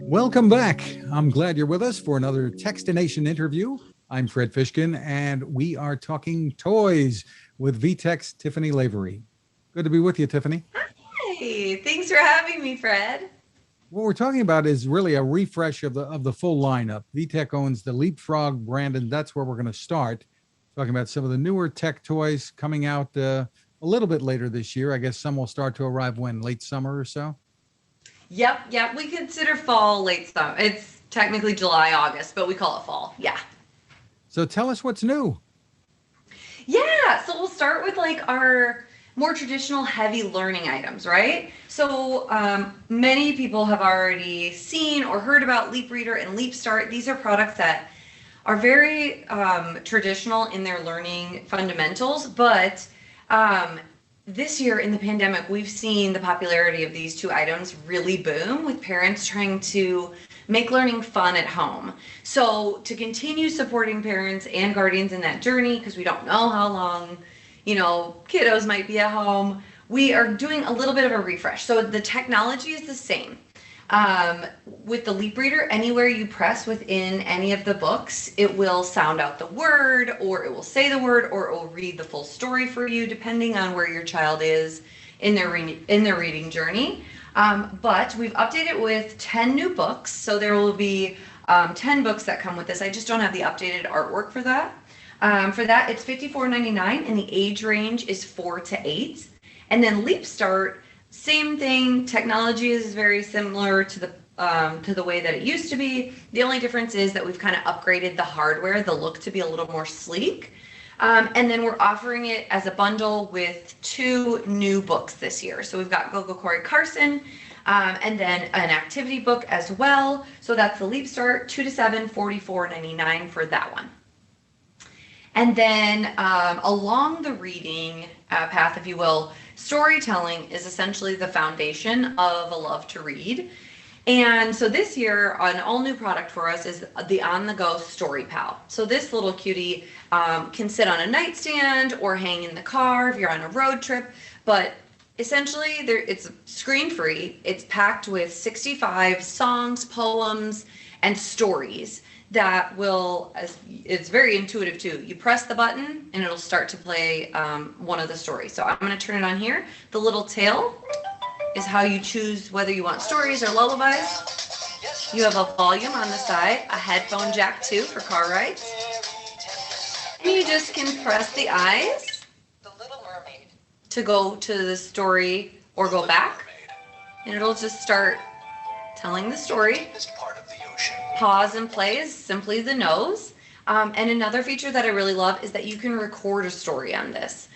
Welcome back. I'm glad you're with us for another Techstination interview. I'm Fred Fishkin, and we are talking toys with Vtech's Tiffany Lavery. Good to be with you, Tiffany. Hey, thanks for having me, Fred. What we're talking about is really a refresh of the full lineup. Vtech owns the LeapFrog brand, and that's where we're going to start. Talking about some of the newer tech toys coming out a little bit later this year. I guess some will start to arrive when, late summer or so? Yep. We consider fall late summer. It's technically July, August, but we call it fall. Yeah. So tell us what's new. Yeah, so we'll start with like our more traditional heavy learning items, right? So many people have already seen or heard about Leapreader and LeapStart. These are products that are very traditional in their learning fundamentals, but this year in the pandemic, we've seen the popularity of these two items really boom with parents trying to make learning fun at home. So to continue supporting parents and guardians in that journey, because we don't know how long, kiddos might be at home, we are doing a little bit of a refresh. So the technology is the same. With the Leapreader, anywhere you press within any of the books, it will sound out the word, or it will say the word, or it will read the full story for you, depending on where your child is in their reading journey. But we've updated with 10 new books, so there will be 10 books that come with this. I just don't have the updated artwork for that. For that, it's $54.99, and the age range is 4 to 8. And then LeapStart, same thing. Technology is very similar to the way that it used to be. The only difference is that we've kind of upgraded the hardware, the look to be a little more sleek. And then we're offering it as a bundle with 2 new books this year. So we've got Go Corey Carson, and then an activity book as well. So that's the LeapStart 2 to 7, $44.99 for that one. And then along the reading path, if you will, storytelling is essentially the foundation of a love to read. And so this year, an all-new product for us is the On-the-Go Story Pal. So this little cutie can sit on a nightstand or hang in the car if you're on a road trip. But essentially, it's screen-free. It's packed with 65 songs, poems, and stories that will, it's very intuitive too. You press the button and it'll start to play one of the stories. So I'm going to turn it on here. The little tail is how you choose whether you want stories or lullabies. You have a volume on the side, a headphone jack too for car rides. And you just can press the eyes to go to the story or go back. And it'll just start telling the story. Pause and play is simply the nose. And another feature that I really love is that you can record a story on this.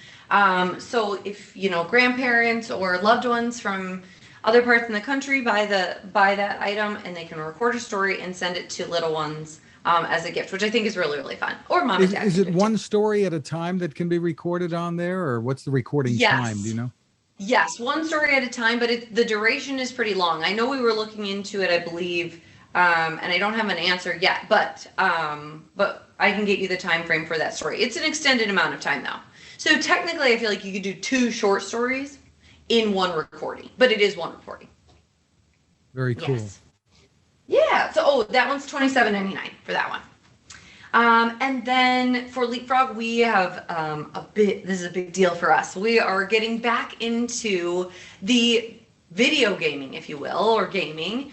So if, grandparents or loved ones from other parts in the country buy that item, and they can record a story and send it to little ones as a gift, which I think is really, really fun. Or mom and dad. Is it one story at a time that can be recorded on there, or what's the recording time? Do you know? Yes, one story at a time, but the duration is pretty long. I know we were looking into it, I believe, and I don't have an answer yet, but I can get you the time frame for that story. It's an extended amount of time though. So technically I feel like you could do 2 short stories in one recording, but it is one recording. Very cool. Yes. Yeah, so that one's $27.99 for that one. And then for LeapFrog, we have this is a big deal for us. We are getting back into the video gaming, if you will, or gaming.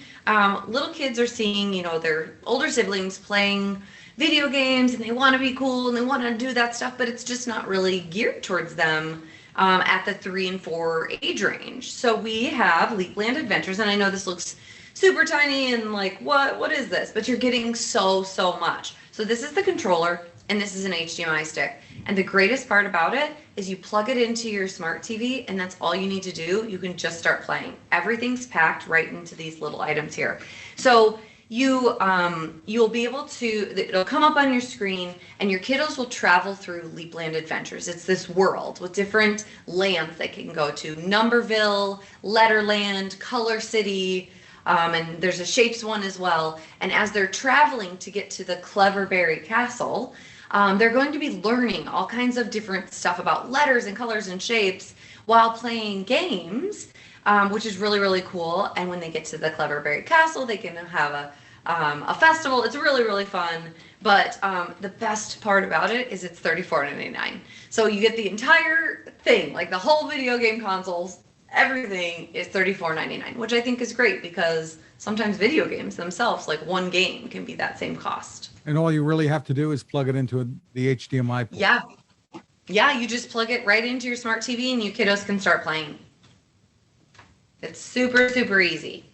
Little kids are seeing, their older siblings playing video games, and they want to be cool and they want to do that stuff, but it's just not really geared towards them at the 3 and 4 age range. So we have Leapland Adventures, and I know this looks super tiny and like, what is this? But you're getting so much. So this is the controller, and this is an HDMI stick. And the greatest part about it is you plug it into your smart TV, and that's all you need to do. You can just start playing. Everything's packed right into these little items here. So you'll be able to, it'll come up on your screen, and your kiddos will travel through Leapland Adventures. It's this world with different lands they can go to. Numberville, Letterland, Color City, and there's a Shapes one as well. And as they're traveling to get to the Cleverberry Castle, they're going to be learning all kinds of different stuff about letters and colors and shapes while playing games which is really, really cool. And when they get to the Cleverberry Castle, they can have a festival. It's really, really fun. But the best part about it is it's $34.99. So you get the entire thing, like the whole video game consoles, everything is $34.99, which I think is great because sometimes video games themselves, like one game, can be that same cost. And all you really have to do is plug it into the HDMI port. Yeah. Yeah, you just plug it right into your smart TV and you kiddos can start playing. It's super, super easy,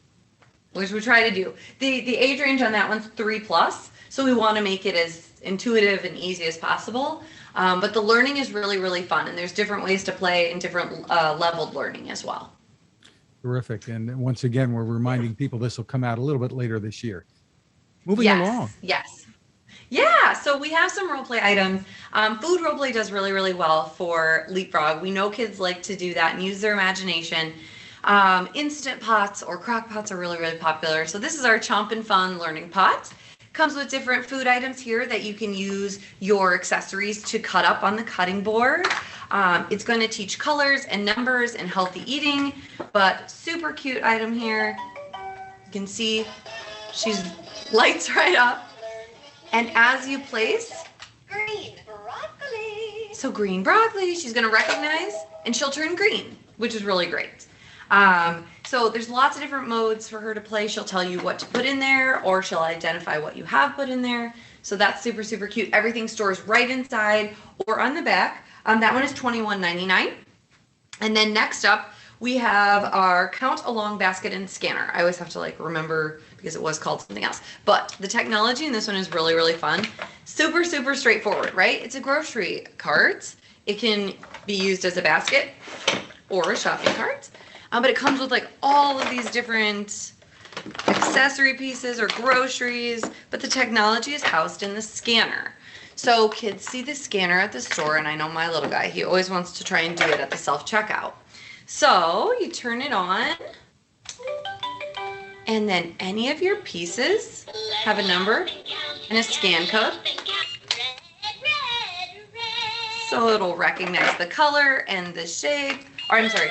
which we try to do. The age range on that one's 3+, so we want to make it as intuitive and easy as possible. But the learning is really, really fun, and there's different ways to play and different leveled learning as well. Terrific. And once again, we're reminding people this will come out a little bit later this year. Moving along. Yes. Yeah, so we have some role play items. Food role play does really, really well for LeapFrog. We know kids like to do that and use their imagination. Instant pots or crock pots are really, really popular. So this is our Chompin' Fun learning pot. Comes with different food items here that you can use your accessories to cut up on the cutting board. It's going to teach colors and numbers and healthy eating, but super cute item here. You can see she's lights right up. And as you place, Green broccoli. so green broccoli, she's going to recognize and she'll turn green, which is really great. So there's lots of different modes for her to play. She'll tell you what to put in there, or she'll identify what you have put in there. So that's super, super cute. Everything stores right inside or on the back. That one is $21.99. And then next up, we have our count along basket and scanner. I always have to like remember because it was called something else. But the technology in this one is really, really fun. Super, super straightforward, right? It's a grocery cart. It can be used as a basket or a shopping cart. But it comes with like all of these different accessory pieces or groceries, but the technology is housed in the scanner. So kids see the scanner at the store, and I know my little guy, he always wants to try and do it at the self-checkout. So you turn it on, and then any of your pieces have a number and a scan code. So it'll recognize the color and the shape, or I'm sorry,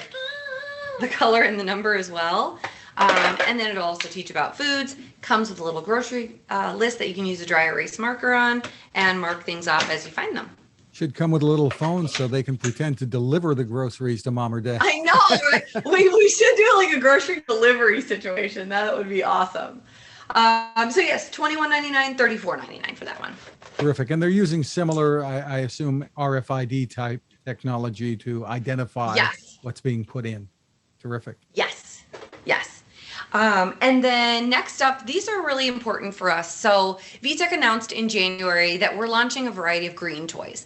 the color and the number as well. And then it'll also teach about foods. Comes with a little grocery list that you can use a dry erase marker on and mark things off as you find them. Should come with a little phone so they can pretend to deliver the groceries to mom or dad. I know. we should do like a grocery delivery situation. That would be awesome. So yes, $21.99, $34.99 for that one. Terrific. And they're using similar, I assume, RFID type technology to identify what's being put in. Terrific. Yes. Yes. And then next up, these are really important for us. So Vtech announced in January that we're launching a variety of green toys.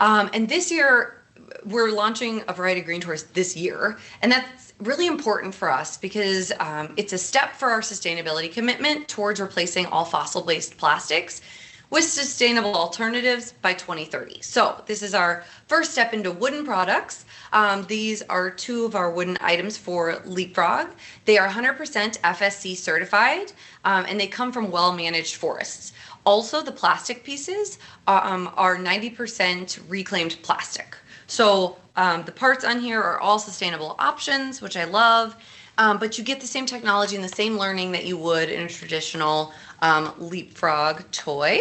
And this year, we're launching a variety of green toys this year. And that's really important for us because it's a step for our sustainability commitment towards replacing all fossil-based plastics with sustainable alternatives by 2030. So this is our first step into wooden products. These are two of our wooden items for LeapFrog. They are 100% FSC certified, and they come from well-managed forests. Also, the plastic pieces are 90% reclaimed plastic. So the parts on here are all sustainable options, which I love, but you get the same technology and the same learning that you would in a traditional LeapFrog toy.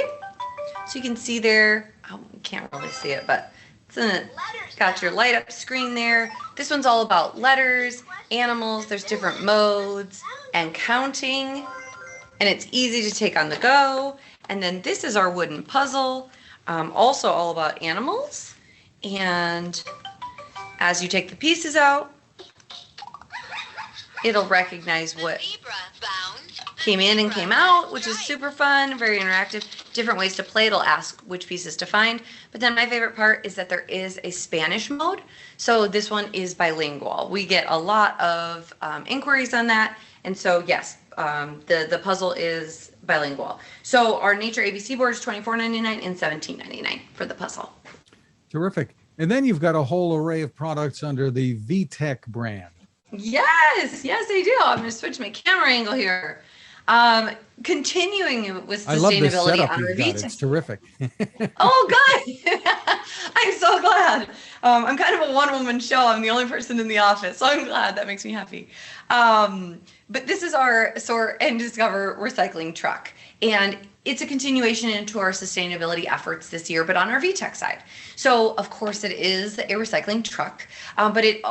So you can see there, oh, you can't really see it, but it's got your light up screen there. This one's all about letters, animals, there's different modes and counting, and it's easy to take on the go. And then this is our wooden puzzle, also all about animals. And as you take the pieces out, it'll recognize what came in and came out, which is super fun, very interactive. Different ways to play. It'll ask which pieces to find. But then my favorite part is that there is a Spanish mode. So this one is bilingual. We get a lot of inquiries on that. And so yes, the puzzle is bilingual. So our Nature ABC board is $24.99 and $17.99 for the puzzle. Terrific. And then you've got a whole array of products under the Vtech brand. Yes, I do. I'm going to switch my camera angle here. Continuing with I love this sustainability setup on our you've got. VTech. It's terrific. Oh, good. I'm so glad. I'm kind of a one-woman show. I'm the only person in the office, so I'm glad. That makes me happy. But this is our Sort and Discover recycling truck, and it's a continuation into our sustainability efforts this year, but on our VTech side. So, of course, it is a recycling truck, but it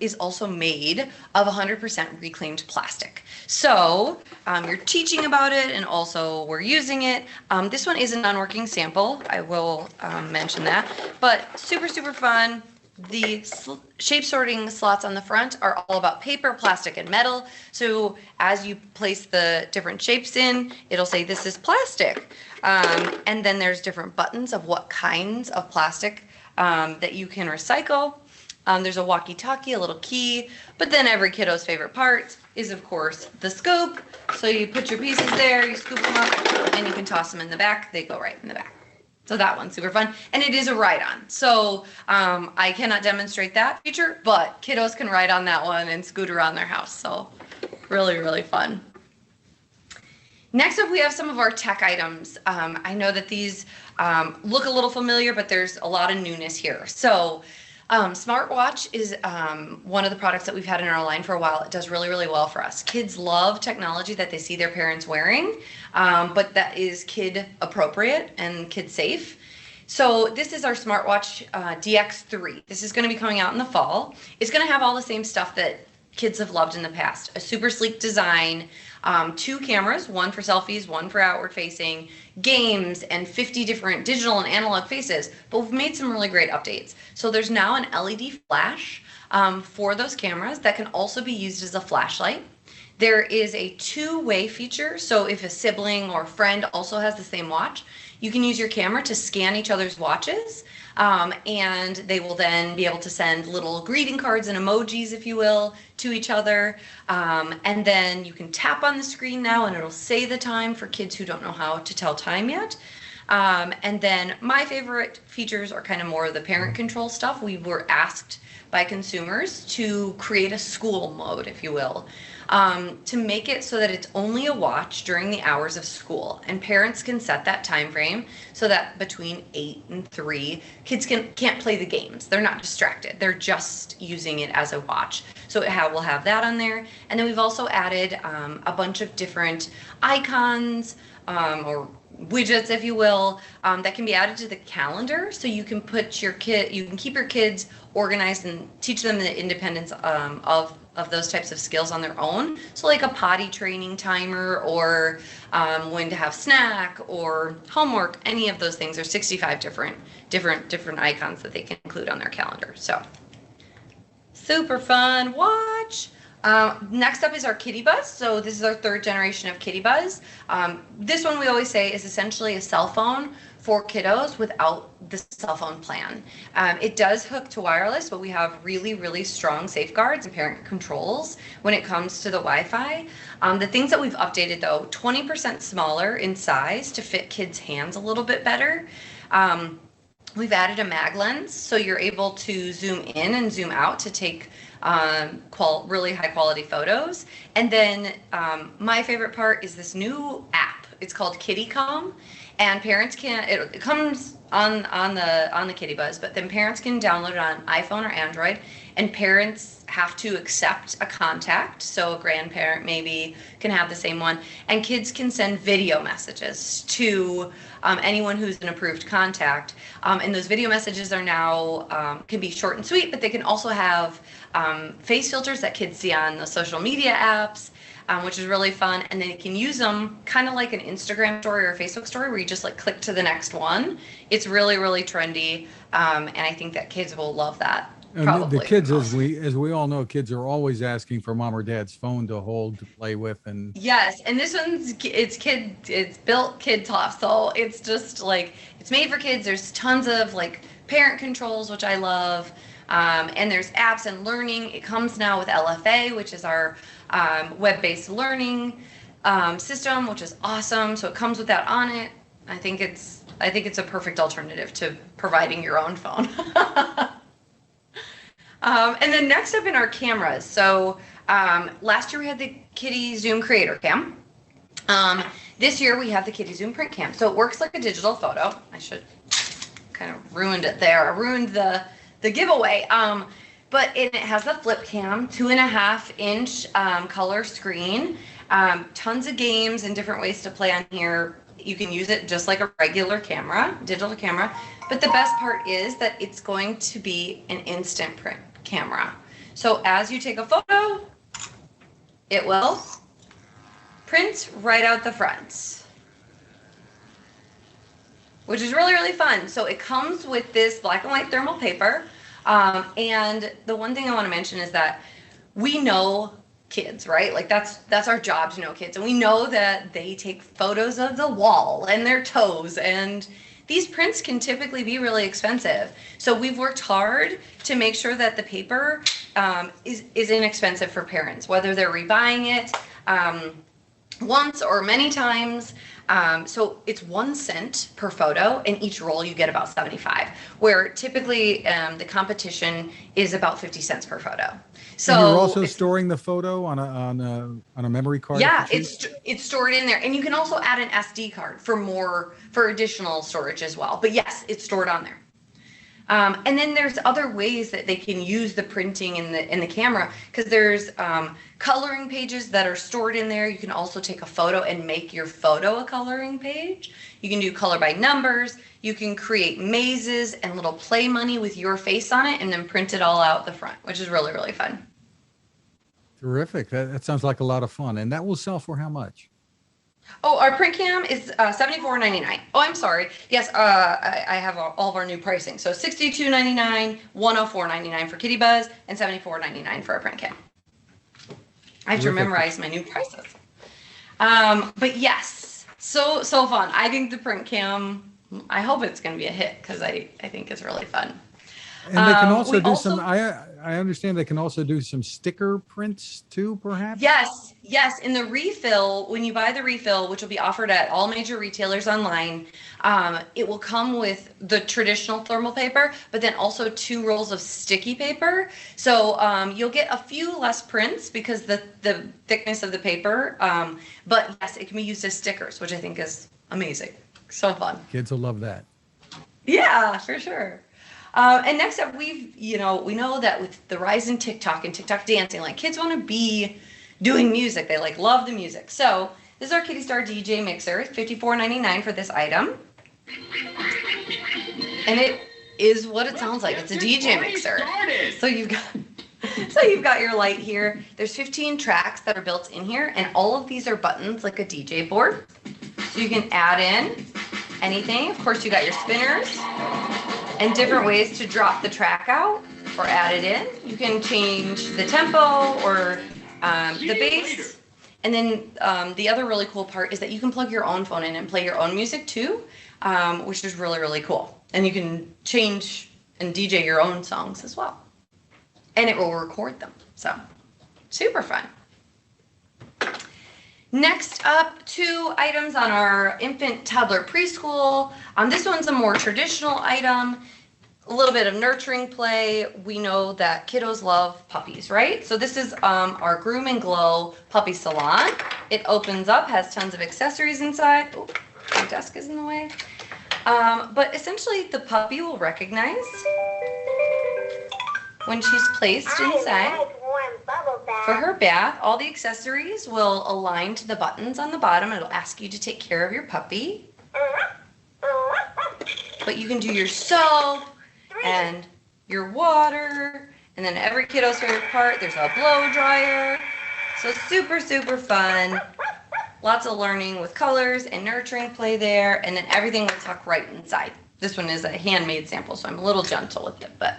is also made of 100% reclaimed plastic. So, you're teaching about it, and also we're using it. This one is a non-working sample. I will mention that, but super, super fun. The shape sorting slots on the front are all about paper, plastic, and metal. So as you place the different shapes in, it'll say this is plastic. And then there's different buttons of what kinds of plastic that you can recycle. There's a walkie-talkie, a little key, but then every kiddo's favorite part is, of course, the scoop. So you put your pieces there, you scoop them up, and you can toss them in the back. They go right in the back. So that one's super fun, and it is a ride-on. So I cannot demonstrate that feature, but kiddos can ride on that one and scoot around their house. So really, really fun. Next up, we have some of our tech items. I know that these look a little familiar, but there's a lot of newness here. So Smartwatch is one of the products that we've had in our line for a while. It does really, really well for us. Kids love technology that they see their parents wearing, but that is kid appropriate and kid safe. So this is our Smartwatch Dx3. This is going to be coming out in the fall. It's going to have all the same stuff that kids have loved in the past. A super sleek design, 2 cameras, one for selfies, one for outward facing, games, and 50 different digital and analog faces. But we've made some really great updates. So there's now an LED flash for those cameras that can also be used as a flashlight. There is a 2-way feature. So if a sibling or friend also has the same watch, you can use your camera to scan each other's watches. And they will then be able to send little greeting cards and emojis, if you will, to each other. And then you can tap on the screen now and it'll say the time for kids who don't know how to tell time yet. And then my favorite features are kind of more of the parent control stuff. We were asked by consumers to create a school mode, if you will, to make it so that it's only a watch during the hours of school, and parents can set that time frame so that between 8 and 3 kids can't play the games. They're not distracted. They're just using it as a watch. So we'll have that on there. And then we've also added a bunch of different icons or widgets, if you will, that can be added to the calendar, so you can put you can keep your kids organized and teach them the independence of those types of skills on their own. So like a potty training timer, or when to have snack or homework, any of those things. There's 65 different icons that they can include on their calendar. So super fun watch. Next up is our KidiBuzz. So this is our 3rd generation of KidiBuzz. This one we always say is essentially a cell phone for kiddos without the cell phone plan. It does hook to wireless, but we have really, really strong safeguards and parent controls when it comes to the Wi-Fi. The things that we've updated though, 20% smaller in size to fit kids' hands a little bit better. We've added a mag lens, so you're able to zoom in and zoom out to take really high quality photos. And then my favorite part is this new app. It's called KidiCom, and parents can, it comes on the KidiBuzz, but then parents can download it on iPhone or Android, and parents have to accept a contact. So a grandparent maybe can have the same one, and kids can send video messages to anyone who's an approved contact. And those video messages are now, can be short and sweet, but they can also have face filters that kids see on the social media apps, which is really fun. And then you can use them kind of like an Instagram story or a Facebook story, where you just like click to the next one. It's really, really trendy. And I think that kids will love that. And the kids, as we all know, kids are always asking for mom or dad's phone to hold, to play with. And yes, and this one's, it's built kid tough. So it's just like, it's made for kids. There's tons of like parent controls, which I love. And there's apps and learning. It comes now with LFA, which is our web-based learning system, which is awesome. So it comes with that on it. I think it's a perfect alternative to providing your own phone. And then next up in our cameras. So last year we had the KidiZoom Creator Cam. This year we have the KidiZoom print cam. So it works like a digital photo. I should kind of ruined it there. I ruined the giveaway. But it has the flip cam, 2.5-inch color screen, tons of games and different ways to play on here. You can use it just like a regular camera, digital camera. But the best part is that it's going to be an instant print camera. So as you take a photo, it will print right out the front, which is really, really fun. So it comes with this black and white thermal paper. And the one thing I want to mention is that we know kids, right? Like that's our job to know kids. And we know that they take photos of the wall and their toes, and these prints can typically be really expensive. So we've worked hard to make sure that the paper is inexpensive for parents, whether they're rebuying it once or many times. So it's 1 cent per photo, and each roll you get about 75, where typically the competition is about 50 cents per photo. So and you're also storing the photo on a memory card. Yeah, it's stored in there, and you can also add an SD card for additional storage as well. But yes, it's stored on there. And then there's other ways that they can use the printing in the camera, because there's coloring pages that are stored in there. You can also take a photo and make your photo a coloring page. You can do color by numbers. You can create mazes and little play money with your face on it and then print it all out the front, which is really, really fun. Terrific. That sounds like a lot of fun. And that will sell for how much? Oh, our print cam is $74.99. Oh, I'm sorry. Yes, I have all of our new pricing. So $62.99, $104.99 for Kitty Buzz, and $74.99 for our print cam. I have to memorize my new prices. But yes, so fun. I think the print cam, I hope it's going to be a hit, because I think it's really fun. And they can also do some, I understand they can also do some sticker prints too, perhaps? Yes. In the refill, when you buy the refill, which will be offered at all major retailers online, it will come with the traditional thermal paper, but then also 2 rolls of sticky paper. So you'll get a few less prints because the thickness of the paper. But yes, it can be used as stickers, which I think is amazing. So fun. Kids will love that. Yeah, for sure. And next up, we know that with the rise in TikTok and TikTok dancing, like kids want to be doing music. They love the music. So this is our Kitty Star DJ mixer. It's $54.99 for this item. And it is what it sounds like. It's a DJ mixer. So you've got your light here. There's 15 tracks that are built in here, and all of these are buttons like a DJ board. So you can add in anything. Of course, you got your spinners and different ways to drop the track out or add it in. You can change the tempo or the bass. And then the other really cool part is that you can plug your own phone in and play your own music too, which is really, really cool. And you can change and DJ your own songs as well. And it will record them. So super fun. Next up, 2 items on our infant, toddler, preschool. This one's a more traditional item, a little bit of nurturing play. We know that kiddos love puppies, right? So this is our Groom and Glow Puppy Salon. It opens up, has tons of accessories inside. Oh, my desk is in the way. But essentially, the puppy will recognize when she's placed inside. For her bath, all the accessories will align to the buttons on the bottom. It'll ask you to take care of your puppy. But you can do your soap and your water, and then every kiddo's favorite part, there's a blow dryer. So super, super fun. Lots of learning with colors and nurturing play there, and then everything will tuck right inside. This one is a handmade sample, so I'm a little gentle with it, but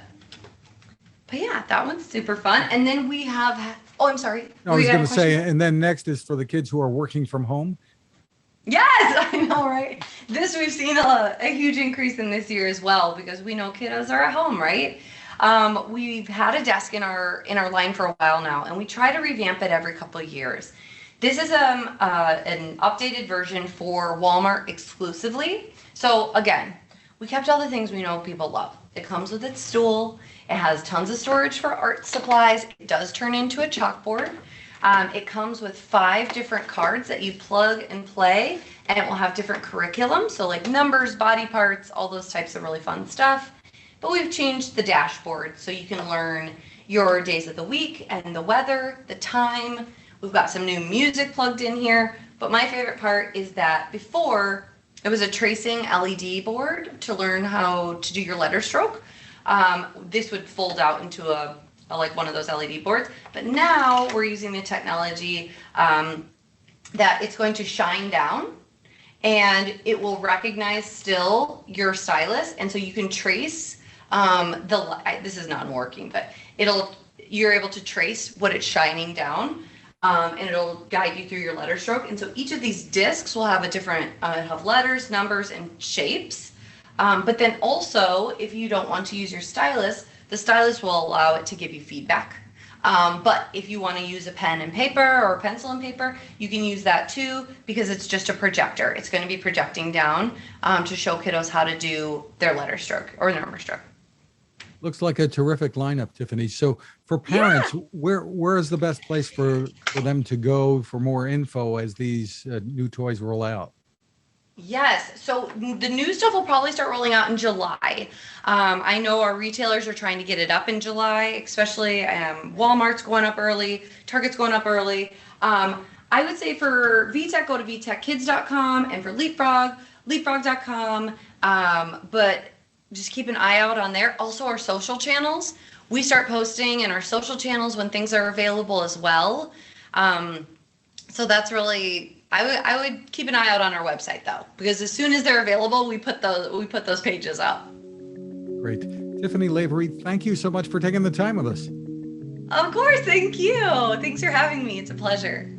yeah, that one's super fun. And then we have, oh, I'm sorry. I was going to say, and then next is for the kids who are working from home. Yes, I know, right? This, we've seen a huge increase in this year as well, because we know kiddos are at home, right? We've had a desk in our line for a while now, and we try to revamp it every couple of years. This is an updated version for Walmart exclusively. So again, we kept all the things we know people love. It comes with its stool. It has tons of storage for art supplies. It does turn into a chalkboard. It comes with 5 different cards that you plug and play, and it will have different curriculum. So like numbers, body parts, all those types of really fun stuff. But we've changed the dashboard so you can learn your days of the week and the weather, the time. We've got some new music plugged in here. But my favorite part is that before it was a tracing LED board to learn how to do your letter stroke. This would fold out into a like one of those LED boards. But now we're using the technology that it's going to shine down and it will recognize still your stylus. And so you can trace this is not working, but you're able to trace what it's shining down. And it'll guide you through your letter stroke. And so each of these discs will have a different, have letters, numbers, and shapes. But then also, if you don't want to use your stylus, the stylus will allow it to give you feedback. But if you want to use a pen and paper or a pencil and paper, you can use that too, because it's just a projector. It's going to be projecting down to show kiddos how to do their letter stroke or number stroke. Looks like a terrific lineup, Tiffany. So for parents, where is the best place for them to go for more info as these new toys roll out? Yes. So the new stuff will probably start rolling out in July. I know our retailers are trying to get it up in July, especially Walmart's going up early, Target's going up early. I would say for VTech, go to vtechkids.com, and for LeapFrog, leapfrog.com. But just keep an eye out on there. Also our social channels. We start posting in our social channels when things are available as well. So that's really, I would keep an eye out on our website though, because as soon as they're available, we put those pages up. Great. Tiffany, Lavery, thank you so much for taking the time with us. Of course, thank you. Thanks for having me. It's a pleasure.